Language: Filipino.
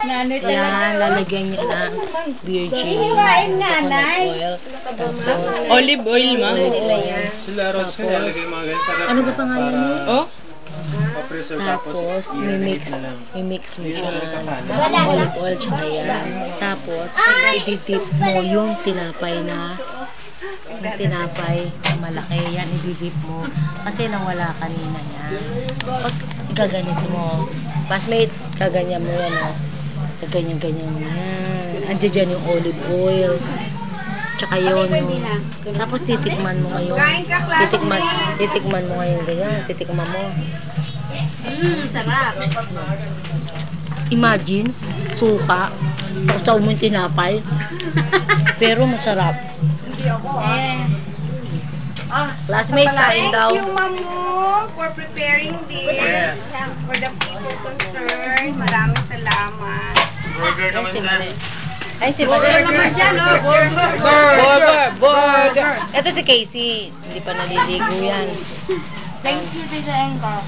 Yan, lalagyan niya ng virgin coconut oil. Tapos, Olive oil, ma. Sila Rods nga nilalagay yung mga ganyan para ano ba pangalan mo? Oh? pa-preserve Tapos, i-remix i-mix mo siya. Wala. Olive oil, tsaka yan. Tapos, i-dip mo yung tinapay na malaki. Yan, i-dip mo. Kasi nawala kanina yan. Pag gaganit mo, basmate, kaganyan mo yan, oh. Kaganyan-ganyan mo yan. Andiyan dyan yung olive oil. Tsaka yun. Tapos titikman mo ngayon. Titikman mo ngayon ganyan. Titikman mo. Sarap. Imagine, suka. Tapos mo yung tinapay. Pero masarap. Classmate, kain daw. Thank you, Mamu, for preparing this for the people concerned. Maraming salamat. Burger naman dyan. Ay, si Burger naman dyan, oh. Burger. Ito si Casey. Hindi pa naliligo yan. Thank you, Tita Enka.